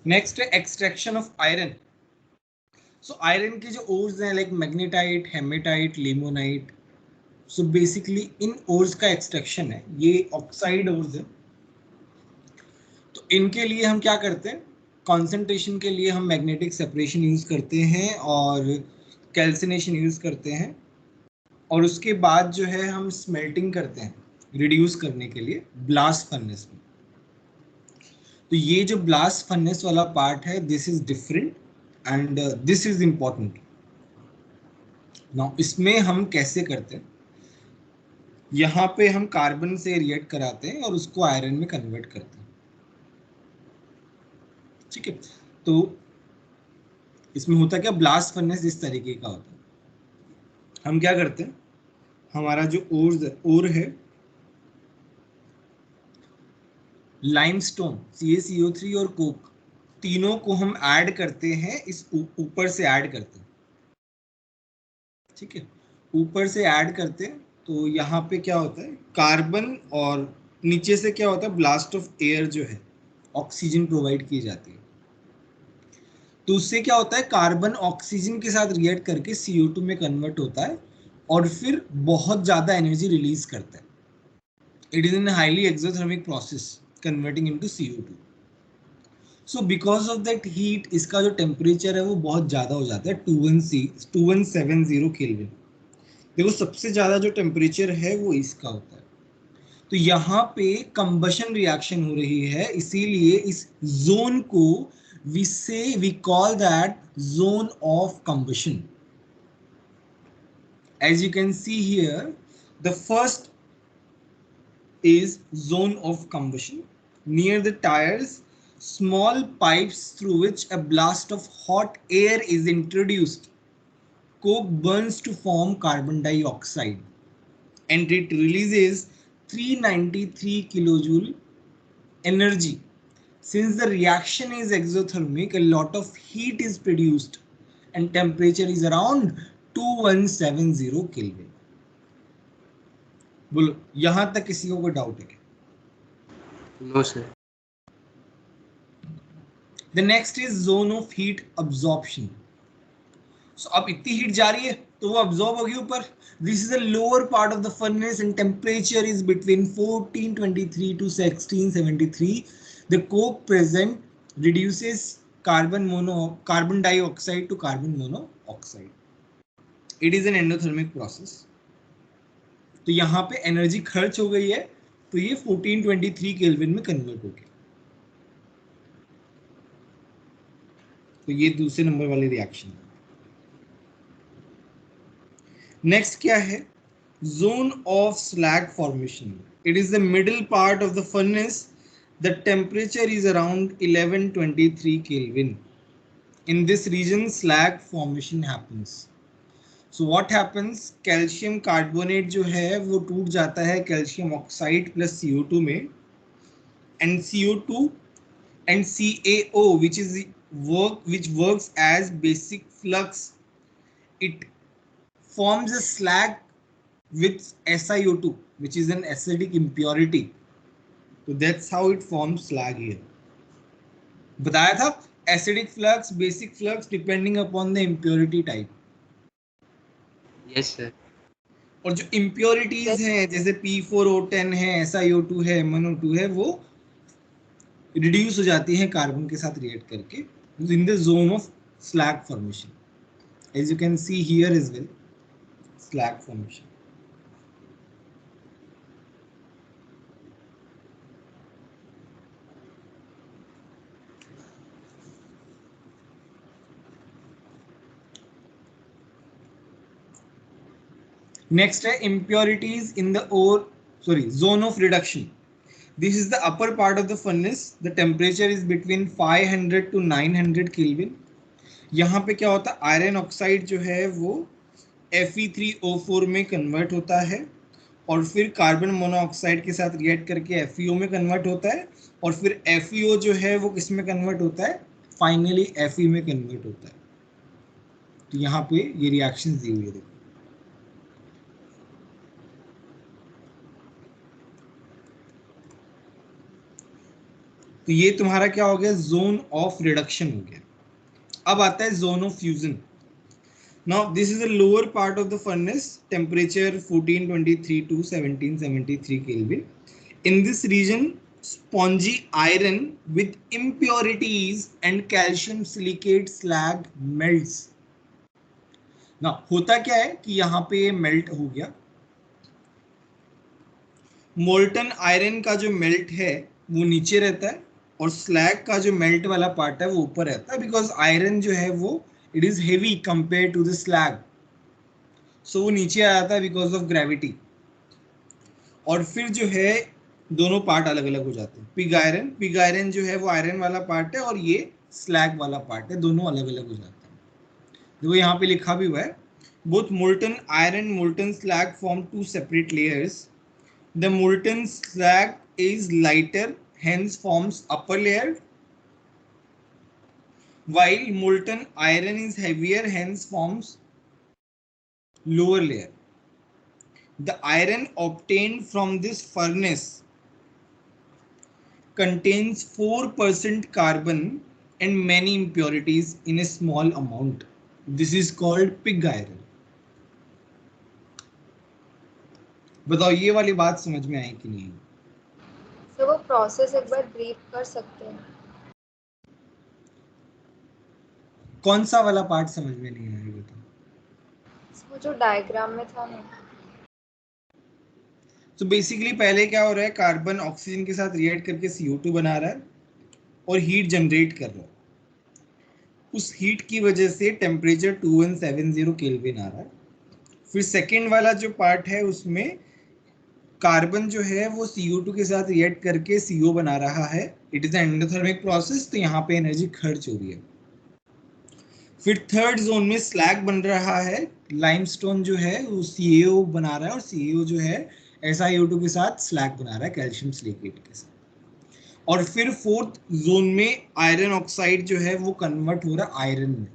Next है extraction of iron. So iron के जो ओर्स हैं like magnetite, hematite, limonite, so basically इन ओर्स का एक्सट्रैक्शन है, ये ऑक्साइड ओर्स है। तो इनके लिए हम क्या करते हैं, कॉन्सेंट्रेशन के लिए हम मैग्नेटिक सेपरेशन यूज करते हैं और कैल्सिनेशन यूज करते हैं, और उसके बाद जो है हम स्मेल्टिंग करते हैं रिड्यूस करने के लिए ब्लास्ट फर्नेस में। तो ये जो ब्लास्ट फर्नेस वाला पार्ट है, this is different and this is important. Now इसमें हम कैसे करते हैं, यहाँ पे हम कार्बन से रिएक्ट कराते हैं और उसको आयरन में कन्वर्ट करते हैं, ठीक है। तो इसमें होता क्या, ब्लास्ट फर्नेस इस तरीके का होता है। हम क्या करते हैं, हमारा जो ओर है लाइमस्टोन, CaCO3 और कोक, तीनों को हम ऐड करते हैं, इस ऊपर से ऐड करते हैं, ठीक है, ऊपर से ऐड करते हैं। तो यहाँ पे क्या होता है, कार्बन और नीचे से क्या होता है, ब्लास्ट ऑफ एयर जो है, ऑक्सीजन प्रोवाइड की जाती है। तो उससे क्या होता है, कार्बन ऑक्सीजन के साथ रिएक्ट करके CO2 में कन्वर्ट होता है और फिर बहुत ज्यादा एनर्जी रिलीज करता है। It is in highly exothermic process converting into CO2। So because of that heat, इसका जो टेम्परेचर है वो बहुत ज्यादा हो जाता है, 2170 केल्विन। देखो सबसे ज्यादा जो टेम्परेचर है वो इसका होता है। तो यहाँ पे कंबशन रिएक्शन हो रही है, इसीलिए इस जोन को we call that zone of combustion. As you can see here, the first is zone of combustion. Near the tires, small pipes through which a blast of hot air is introduced. Coke burns to form carbon dioxide and it releases 393 kilojoule energy. Since the reaction is exothermic, a lot of heat is produced and temperature is around 2170 Kelvin. बोलो यहां तक किसी को कोई doubt है क्या? No sir. The next is zone of heat absorption. So अब इतनी हीट जा रही है तो वो absorb होगी ऊपर. This is the lower part of the furnace and temperature is between 1423 to 1673. The coke present reduces carbon dioxide to carbon monoxide. It is an endothermic process. तो यहाँ पे एनर्जी खर्च हो गई है, तो ये 1423 केल्विन में कन्वर्ट हो गया। तो ये दूसरे नंबर वाली रिएक्शन है। नेक्स्ट क्या है, zone of slag formation. It is the middle part of the furnace, the temperature is around 1123 kelvin. In this region slag formation happens. So what happens, calcium carbonate जो है वो टूट जाता है कैल्शियम ऑक्साइड प्लस CO2 में, and CO2 and CaO which works as basic flux, it forms a slag with SiO2 which is an acidic impurity. So that's how it forms slag here. बताया था acidic flux, basic flux depending upon the impurity type. Yes sir. और जो impurities हैं जैसे P4O10 है, SiO2 है, MnO2 है, वो रिड्यूस हो जाती है कार्बन के साथ रिएक्ट करके in the zone of slag formation. As you can see here as well, slag formation. Next है impurities in the zone of reduction. This is the upper part of the furnace. The temperature is between 500 to 900 Kelvin. यहाँ पे क्या होता है, iron oxide जो है वो Fe3O4 में कन्वर्ट होता है और फिर कार्बन मोनोऑक्साइड के साथ रिएक्ट करके FeO में कन्वर्ट होता है, और फिर FeO जो है वो किस में कन्वर्ट होता है, फाइनली Fe में कन्वर्ट होता है। तो यहाँ पे ये रिएक्शन दी हुई है देखो। तो ये तुम्हारा क्या हो गया, जोन ऑफ रिडक्शन हो गया। अब आता है zone of fusion. Now this is the lower part of the furnace, temperature 1423 to 1773 kelvin. In this region, spongy iron with impurities and calcium silicate slag melts. ना होता क्या है कि यहाँ पे ये मेल्ट हो गया, मोल्टन आयरन का जो मेल्ट है वो नीचे रहता है और स्लैग का जो मेल्ट वाला पार्ट है वो ऊपर रहता है, बिकॉज आयरन जो है वो it is heavy compare to the slag, so वो नीचे आ जाता है बिकॉज ऑफ ग्रेविटी। और फिर जो है दोनों पार्ट अलग अलग हो जाते हैं। पिग आयरन जो है वो आयरन वाला पार्ट है और ये स्लैग वाला पार्ट है, दोनों अलग अलग हो जाते हैं। देखो यहाँ पे लिखा भी हुआ है, both molten iron molten slag form two separate layers. The molten slag is lighter hence forms upper layer, while molten iron is heavier hence forms lower layer. The iron obtained from this furnace contains 4% carbon and many impurities in a small amount. This is called pig iron. बताओ ये वाली बात समझ में आई कि नहीं? Sir वो process एक बार ब्रीफ कर सकते हैं? कौन सा वाला पार्ट समझ में नहीं आया बताओ? वो जो डायग्राम में था ना। तो बेसिकली पहले क्या हो रहा है, कार्बन ऑक्सीजन के साथ रिएक्ट करके CO2 बना रहा है और हीट जनरेट कर रहा है। उस हीट की वजह से टेम्परेचर 2170 केल्विन आ रहा है। फिर सेकेंड वाला जो पार्ट है उसमें कार्बन जो है वो CO2 के साथ रिएक्ट करके CO बना रहा है, इट इज एंडोथर्मिक प्रोसेस, तो यहाँ पे एनर्जी खर्च हो रही है। फिर थर्ड जोन में स्लैग बन रहा है, लाइमस्टोन जो है वो CaO बना रहा है और CaO जो है SiO2 के साथ स्लैग बना रहा है कैल्शियम सिलिकेट के साथ। और फिर फोर्थ जोन में आयरन ऑक्साइड जो है वो कन्वर्ट हो रहा है आयरन में।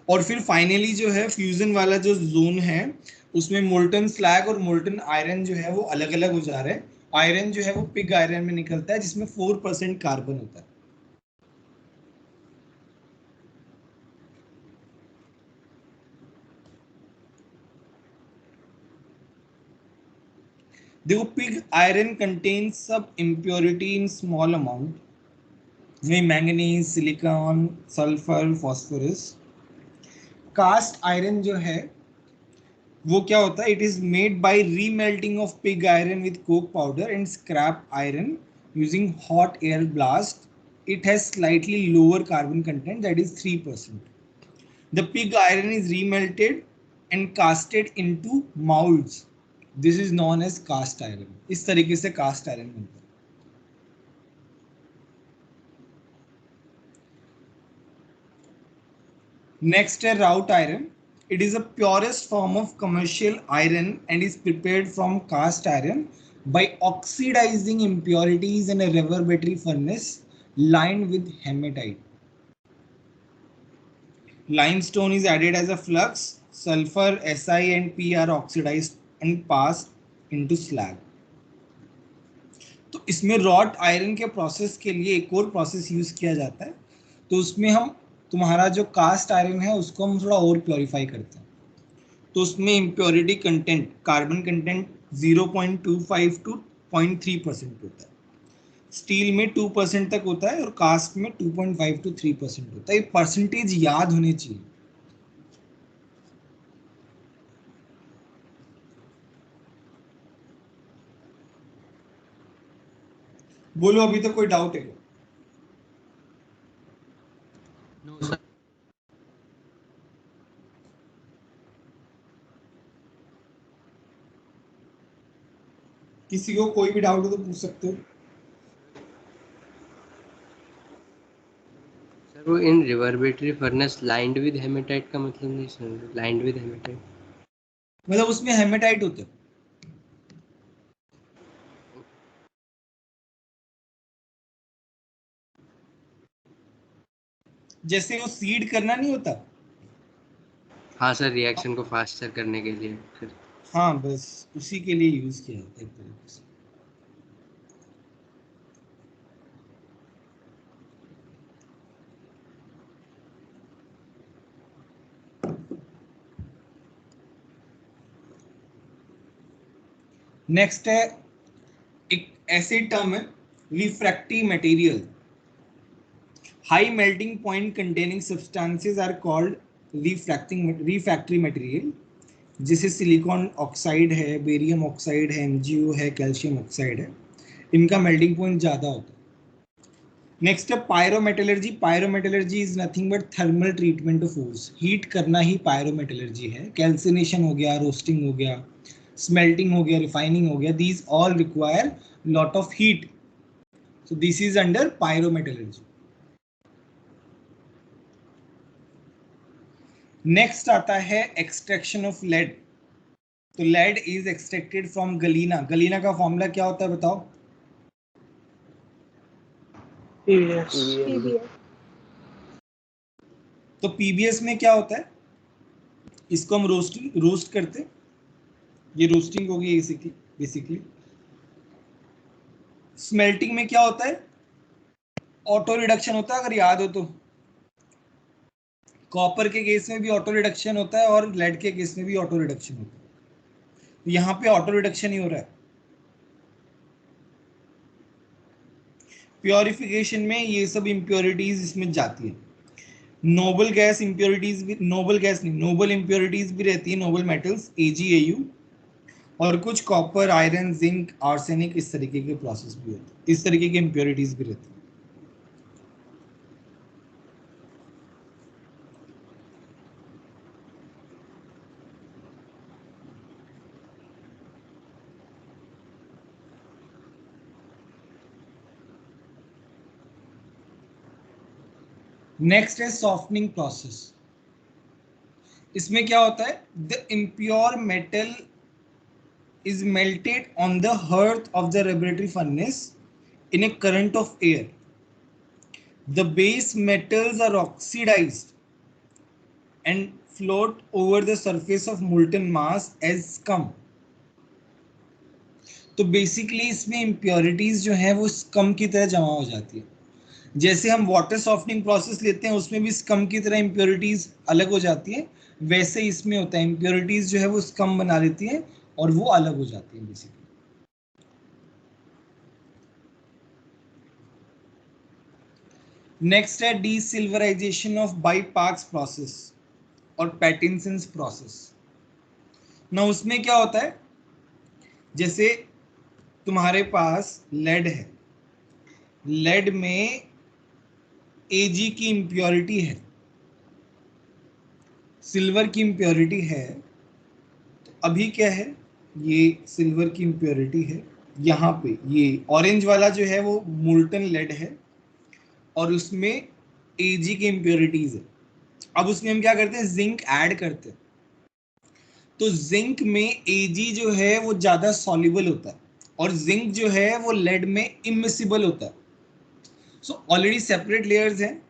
और फिर फाइनली जो है फ्यूजन वाला जो जोन है उसमें मोल्टन स्लैग और मोल्टन आयरन जो है वो अलग अलग हो जा रहे हैं। आयरन जो है वो पिग आयरन में निकलता है जिसमें 4% कार्बन होता है। देखो पिग आयरन कंटेन्स सब impurity in small amount, manganese, silicon, sulphur, phosphorus. Cast iron जो है वो क्या होता है, it is made by remelting of pig iron with coke powder and scrap iron using hot air blast. It has slightly lower carbon content, that is 3%. The pig iron is remelted and casted into moulds, this is known as cast iron. इस तरीके से cast iron बनता है। Next है राउट iron. It is the purest form of commercial iron and is prepared from cast iron by oxidizing impurities in a reverberatory furnace lined with hematite. Limestone is added as a flux. Sulfur, Si and P are oxidized and passed into slag. तो इसमें wrought iron के process के लिए एक और process use किया जाता है, तो उसमें हम तुम्हारा जो कास्ट आयरन है उसको हम थोड़ा और प्योरीफाई करते हैं। तो उसमें impurity content, carbon content 0.25 to 0.3% होता है। स्टील में 2% तक होता है और कास्ट में 2.5 to 3% होता है। ये परसेंटेज याद होने चाहिए। बोलो अभी तक कोई डाउट है? No sir. किसी को कोई भी डाउट हो तो पूछ सकते हो। सर वो in reverberatory furnace lined with hematite का मतलब नहीं सर, लाइंड विद हेमेटाइट मतलब उसमें हेमेटाइट होते हैं। जैसे वो सीड करना नहीं होता, हाँ सर, रिएक्शन को फास्टर करने के लिए सर। हाँ बस उसी के लिए यूज किया जाता है एक तरीके से। नेक्स्ट है, एक ऐसी टर्म है refractive material. High melting point containing substances are called refractory material. जैसे सिलिकॉन ऑक्साइड है, बेरियम ऑक्साइड है, एमजीओ है, कैल्शियम ऑक्साइड है, इनका मेल्टिंग पॉइंट ज़्यादा होता है. नेक्स्ट है pyrometallurgy. Pyrometallurgy is nothing but thermal treatment of ores. Heat करना ही पायरोमेटलर्जी है. कैल्सिनेशन हो गया, रोस्टिंग हो गया, स्मेल्टिंग हो गया, रिफाइनिंग हो गया, these all require lot of heat. So this is under pyrometallurgy. Next आता है एक्सट्रैक्शन ऑफ लेड. तो lead is extracted from galena. Galena का फॉर्मूला क्या होता है बताओ? PBS. तो पीबीएस में क्या होता है? इसको हम रोस्ट करते हैं. ये रोस्टिंग होगी बेसिकली. स्मेल्टिंग में क्या होता है? ऑटो रिडक्शन होता है. अगर याद हो तो कॉपर के केस में भी ऑटो रिडक्शन होता है और लेड के केस में भी ऑटो रिडक्शन होता है. तो यहाँ पे ऑटो रिडक्शन ही हो रहा है. प्योरिफिकेशन में ये सब इंप्योरिटीज इसमें जाती है. नोबल गैस इंप्योरिटीज भी, नोबल गैस नहीं, नोबल इंप्योरिटीज भी रहती है, नोबल मेटल्स AgAu, और कुछ कॉपर, आयरन, जिंक, आर्सेनिक, इस तरीके के प्रोसेस भी होते हैं, इस तरीके के इंप्योरिटीज भी रहती है. नेक्स्ट है सॉफ्टनिंग प्रोसेस. इसमें क्या होता है? The impure metal is melted on the hearth of the laboratory furnace in a current of air. The base metals are oxidized and float over the surface of molten mass as scum. तो basically इसमें impurities जो है वो scum की तरह जमा हो जाती है. जैसे हम वाटर सॉफ्टनिंग प्रोसेस लेते हैं उसमें भी स्कम की तरह इम्प्योरिटीज अलग हो जाती है, वैसे इसमें होता है. इम्प्योरिटीज जो है वो स्कम बना लेती है और वो अलग हो जाती है बेसिकली. नेक्स्ट है डीसिल्वराइजेशन ऑफ बाई पार्क्स प्रोसेस और पैटिनसंस प्रोसेस. ना उसमें क्या होता है? जैसे तुम्हारे पास लेड है, लेड में Ag की इम्प्योरिटी है, सिल्वर की इम्प्योरिटी है. तो अभी क्या है? ये सिल्वर की इम्प्योरिटी है. यहाँ पे ये ऑरेंज वाला जो है वो मोल्टन लेड है और उसमें Ag की इम्प्योरिटीज है. अब उसमें हम क्या करते हैं? जिंक ऐड करते हैं. तो जिंक में Ag जो है वो ज़्यादा सॉल्युबल होता है और जिंक जो है वो लेड में इमिसिबल होता है. सो ऑलरेडी सेपरेट लेयर्स हैं.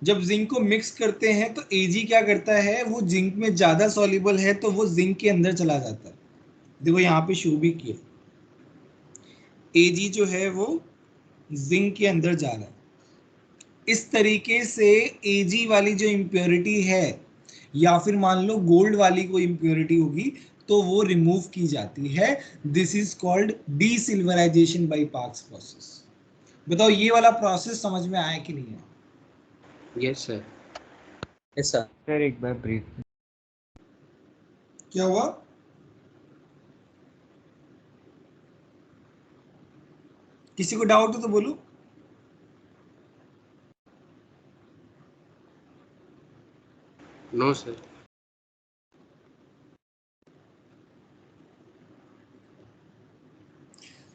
जब जिंक को मिक्स करते हैं तो Ag क्या करता है? वो जिंक में ज़्यादा सॉल्युबल है तो वो जिंक के अंदर चला जाता है. देखो यहाँ पे शो भी किया, Ag जो है वो जिंक के अंदर जा रहा है. इस तरीके से Ag वाली जो इम्प्योरिटी है या फिर मान लो गोल्ड वाली कोई इम्प्योरिटी होगी तो वो रिमूव की जाती है. This is called desilverisation by Parkes process. बताओ ये वाला प्रोसेस समझ में आया कि नहीं है? Yes sir. Yes sir. Sir एक बार ब्रीफ. क्या हुआ? किसी को डाउट हो तो बोलो. No sir.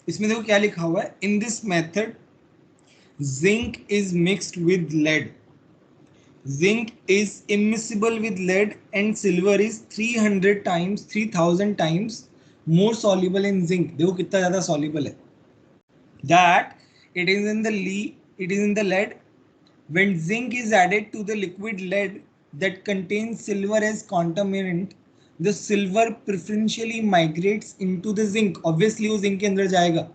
इसमें देखो क्या लिखा हुआ है. In this method zinc is mixed with lead. Zinc is immiscible with lead and silver is 300 times more soluble in zinc. देखो कितना ज़्यादा soluble है. That it is in the lead. When zinc is added to the liquid lead that contains silver as contaminant, the silver preferentially migrates into the zinc. Obviously वो zinc के अंदर जाएगा.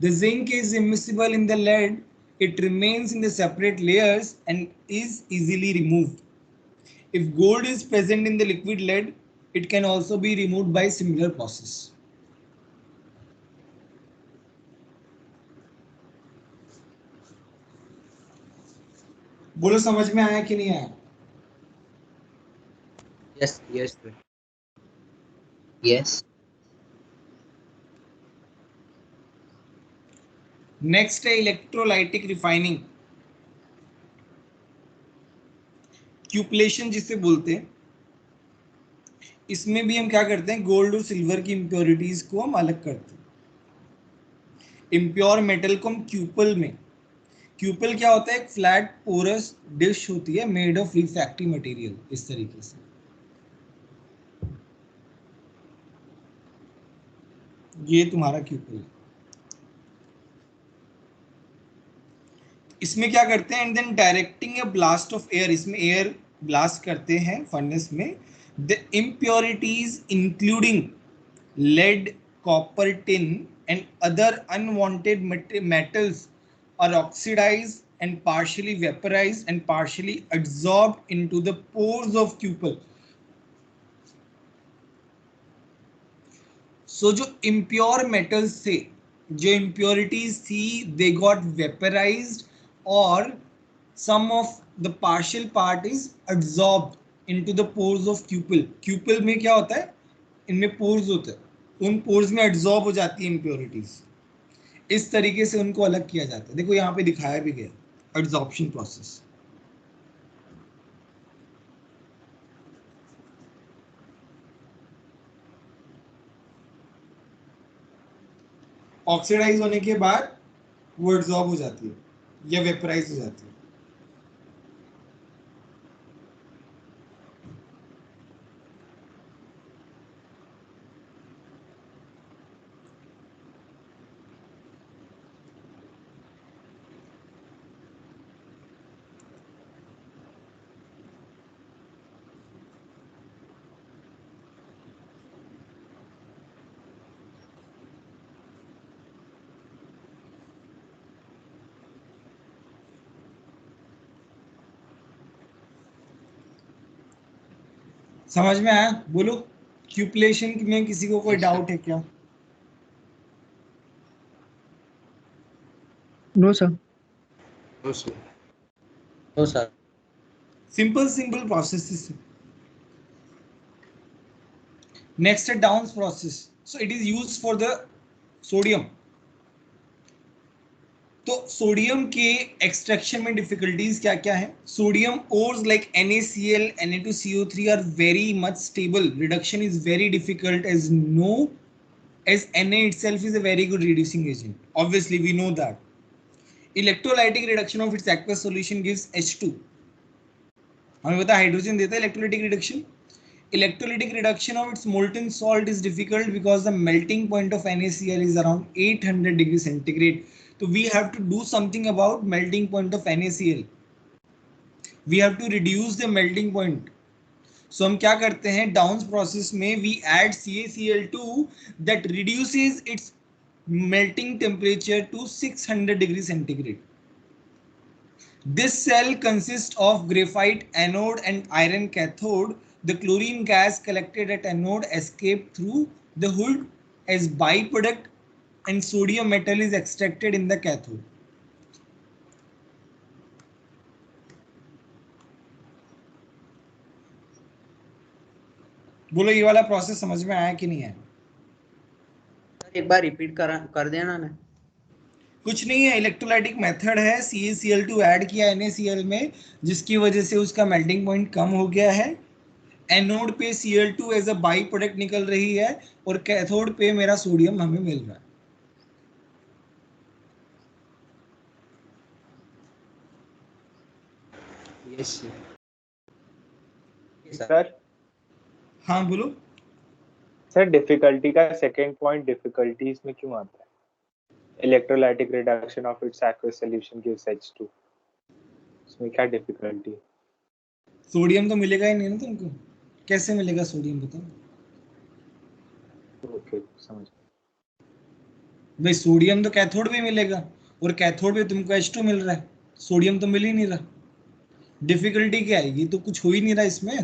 The zinc is immiscible in the lead. It remains in the separate layers and is easily removed. If gold is present in the liquid lead, it can also be removed by similar process. बोलो समझ में आया कि नहीं आया? Yes yes sir. Yes. Next है electrolytic refining, क्यूपलेशन जिसे बोलते हैं। इसमें भी हम क्या करते हैं, गोल्ड और सिल्वर की इंप्योरिटीज को हम अलग करते हैं। इम्प्योर मेटल को हम क्यूपल में, क्यूपल क्या होता है, एक फ्लैट पोरस डिश होती है मेड ऑफ रिफ्रैक्टिव मटेरियल, इस तरीके से। ये तुम्हारा क्यूपल है। इसमें क्या करते हैं, and then directing a blast of air, इसमें एयर ब्लास्ट करते हैं फर्नेस में। The impurities including lead, copper, tin, and other unwanted metals are oxidized and partially vaporized and partially absorbed into the pores of cupel. So जो impure metals थे, जो impurities थी, they got vaporized और some of the partial part is absorbed into the pores of cupel. Cupel में क्या होता है, इनमें pores होते हैं, उन pores में absorb हो जाती है impurities। इस तरीके से उनको अलग किया जाता है। देखो यहाँ पे दिखाया भी गया एब्जॉर्प्शन प्रोसेस। ऑक्सीडाइज होने के बाद वो एब्जॉर्ब हो जाती है या वेपराइज हो जाती है। समझ में आया? बोलो क्यूपलेशन में किसी को कोई Yes, डाउट है क्या? No sir. No sir. No sir. Simple process. Next है down process. So it is used for the sodium. तो सोडियम के एक्सट्रैक्शन में डिफिकल्टीज क्या क्या है? Sodium ores like NaCl, Na2CO3 are very much stable, reduction is very difficult as no as Na itself is a very good reducing agent. Obviously, we know that. Electrolytic reduction of its aqueous solution gives H2. हमें पता है hydrogen देता है electrolytic reduction. Electrolytic reduction of its molten salt is difficult because the melting point of NaCl is around 800 degrees centigrade. So we have to do something about melting point of NaCl. We have to reduce the melting point. So हम क्या करते हैं, down process में we add CaCl2 that reduces its melting temperature to 600 degrees centigrade. This cell consists of graphite anode and iron cathode. The chlorine gas collected at anode escaped through the hood as byproduct and sodium metal is extracted in the cathode. बोलो ये वाला process समझ में आया कि नहीं आया? Sir एक बार रिपीट कर देना ना। कुछ नहीं है, इलेक्ट्रोलाइटिक मेथड है, CaCl2 ऐड किया NaCl में जिसकी वजह से उसका मेल्टिंग पॉइंट कम हो गया है। एनोड पे Cl2 as a by product निकल रही है और कैथोड पे मेरा सोडियम हमें मिल रहा है। Yes sir. सर हाँ बोलो। सर डिफिकल्टी का सेकंड पॉइंट डिफिकल्टीज में क्यों आता है? Electrolytic reduction of its aqueous solution gives H2, इसमें क्या डिफिकल्टी है? सोडियम तो मिलेगा ही नहीं ना तुमको, कैसे मिलेगा सोडियम बताओ? ओके समझ। भाई सोडियम तो कैथोड पे मिलेगा और कैथोड पे तुमको H2 मिल रहा है, सोडियम तो मिल ही नहीं रहा। डिफिकल्टी क्या है? ये तो कुछ हो ही नहीं रहा इसमें।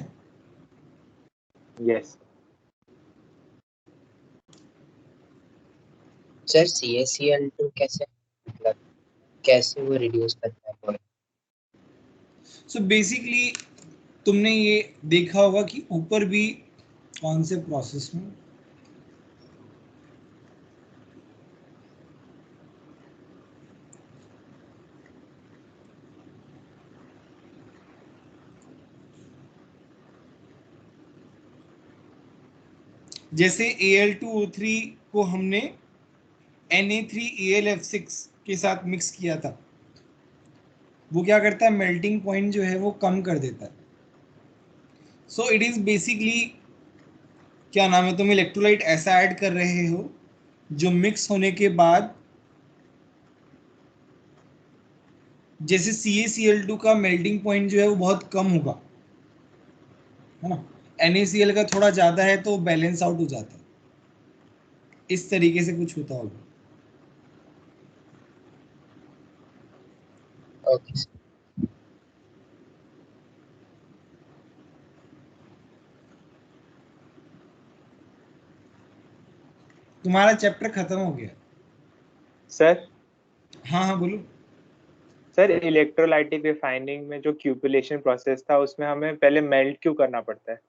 यस सर CaCl2 कैसे, मतलब कैसे वो रिड्यूस करता है? सो बेसिकली तुमने ये देखा होगा कि ऊपर भी कौन से प्रोसेस में जैसे Al2O3 को हमने Na3AlF6 के साथ मिक्स किया था, वो क्या करता है, मेल्टिंग पॉइंट जो है वो कम कर देता है. सो इट इज बेसिकली क्या नाम है, तुम इलेक्ट्रोलाइट ऐसा ऐड कर रहे हो जो मिक्स होने के बाद जैसे CaCl2 का मेल्टिंग पॉइंट जो है वो बहुत कम होगा, है ना. NaCl का थोड़ा ज्यादा है तो बैलेंस आउट हो जाता है. इस तरीके से कुछ होता होगा. Okay sir. तुम्हारा चैप्टर खत्म हो गया. सर हाँ हाँ बोलो. सर इलेक्ट्रोलाइटिक रिफाइनिंग में जो क्यूपुलेशन प्रोसेस था उसमें हमें पहले मेल्ट क्यों करना पड़ता है?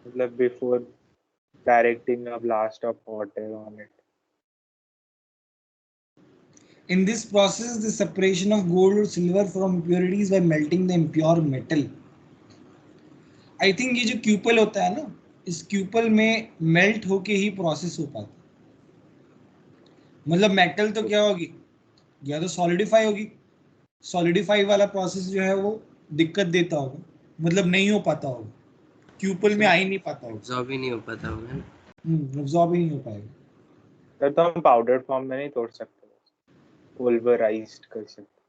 मतलब before directing a blast of water on it. In this process, the separation of gold or silver from impurities by melting the impure metal. I think ये जो क्यूपल होता है ना, इस क्यूपल में मेल्ट होके ही प्रोसेस हो पाता है. मतलब मेटल तो क्या होगी, या तो सॉलिडिफाई होगी. सॉलिडिफाई वाला प्रोसेस जो है वो दिक्कत देता होगा, मतलब नहीं हो पाता होगा, क्यूपल में आ ही नहीं पाता होगा, एब्जॉर्ब ही नहीं हो पाता होगा ना. एब्जॉर्ब ही नहीं हो पाएगा. सर तो हम पाउडर फॉर्म में नहीं तोड़ सकते, पुल्वराइज्ड कर सकते.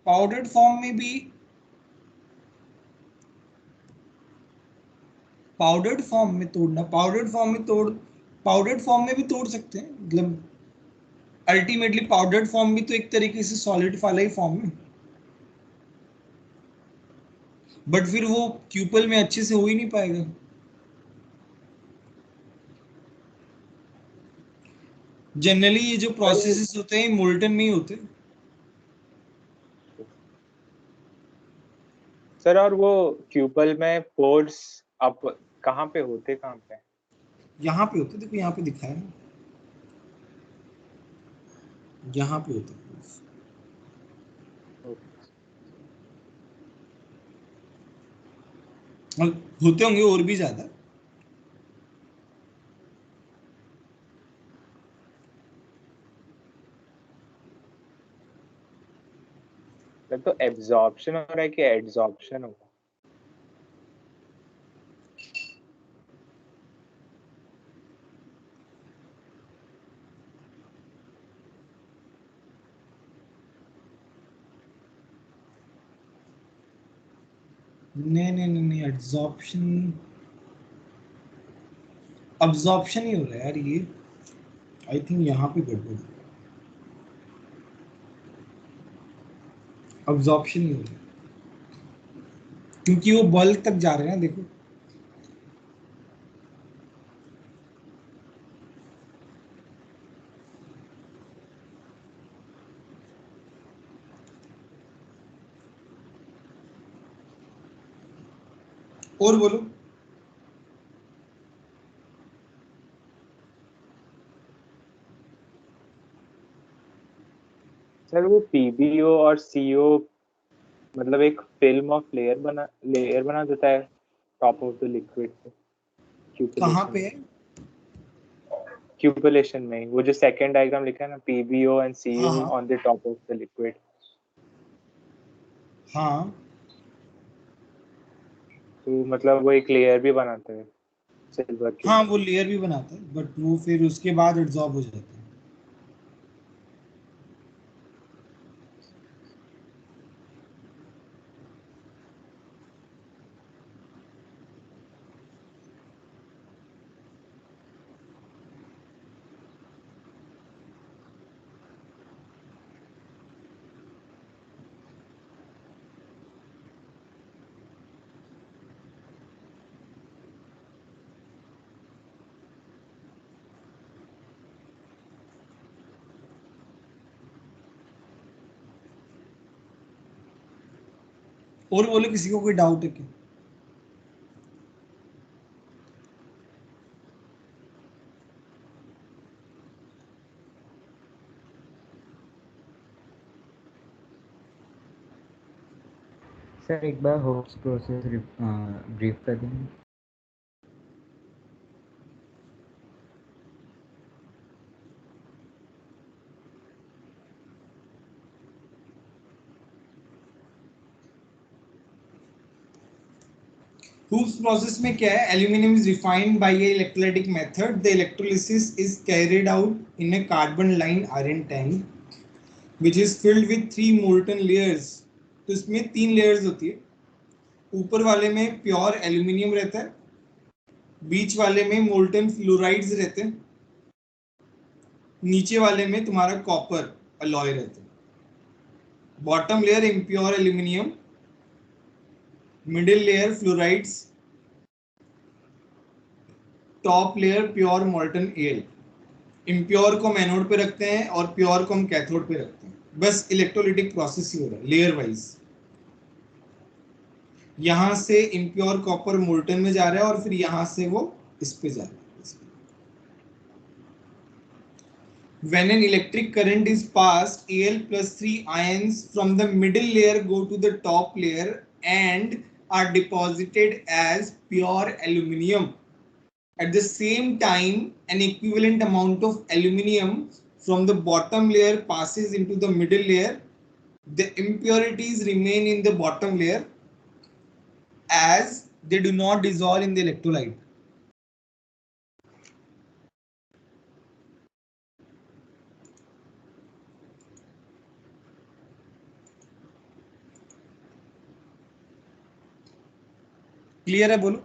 पाउडर्ड फॉर्म में भी, पाउडर्ड फॉर्म में तोड़ना, पाउडर्ड फॉर्म में भी तोड़ सकते हैं. मतलब अल्टीमेटली पाउडर्ड फॉर्म भी तो एक तरीके से सॉलिड वाला ही फॉर्म है, बट फिर वो क्यूपल में अच्छे से हो ही नहीं पाएगा. जनरली ये जो प्रोसेसेस होते हैं मोल्टन में ही होते हैं. सर और वो क्यूपल में पोर्स आप कहाँ पे होते, कहाँ पे? यहाँ पे होते, देखो यहाँ पे दिखा है, यहाँ पे होते हैं. और होते होंगे और भी ज्यादा. तो एब्जॉर्प्शन हो रहा है कि एड्सॉर्प्शन होगा? नहीं नहीं नहीं नहीं, एब्जॉर्प्शन, अब्जॉर्प्शन ही हो रहा है यार ये. आई थिंक यहाँ पे गड़बड़, अब्जॉर्प्शन ही हो रहा है क्योंकि वो बल्क तक जा रहे हैं ना, देखो. और बोलो. सर वो पीबीओ और सीओ मतलब एक फिल्म ऑफ लेयर बना देता है टॉप ऑफ द लिक्विड पे कहाँ पे है? क्यूपुलेशन में. वो जो सेकंड डायग्राम लिखा है ना, पीबीओ एंड सीओ हाँ हाँ on the top of the liquid. हाँ. तो मतलब वो एक लेयर भी बनाते हैं सिल्वर के. हाँ वो लेयर भी बनाता है, बट वो फिर उसके बाद एब्जॉर्ब हो जाता है. और बोलो किसी को कोई डाउट है क्या? सर एक बार होप्स प्रोसेस ब्रीफ कर देंगे. Hooke's process में क्या है? Aluminum is refined by a electrolytic method. The electrolysis is carried out in a carbon line iron tank, which is filled with 3 molten layers. तो इसमें 3 layers होती है. ऊपर वाले में प्योर एल्यूमिनियम रहता है, बीच वाले में मोल्टन फ्लोराइड्स रहते हैं, नीचे वाले में तुम्हारा कॉपर अलॉय रहता है. Bottom layer impure aluminium, middle layer fluorides, top layer pure molten L. Impure को हम एनोड पे रखते हैं और प्योर को हम कैथोड पे रखते हैं. बस इलेक्ट्रोलिटिक प्रोसेस ही हो रहा है लेयर वाइज. यहां से इम्प्योर कॉपर मोल्टन में जा रहा है और फिर यहां से वो इस पे जा रहा है. When an electric current is passed, Al plus 3 ions from the middle layer go to the top layer and are deposited as pure aluminium. At the same time, an equivalent amount of aluminium from the bottom layer passes into the middle layer. The impurities remain in the bottom layer as they do not dissolve in the electrolyte. Clear है? बोलो.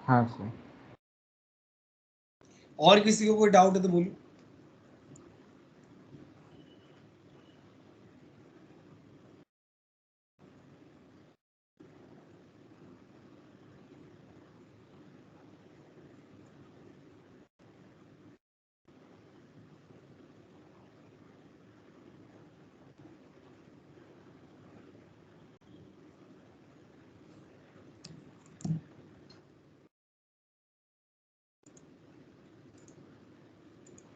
हाँ sir. और किसी को कोई doubt है तो बोलो.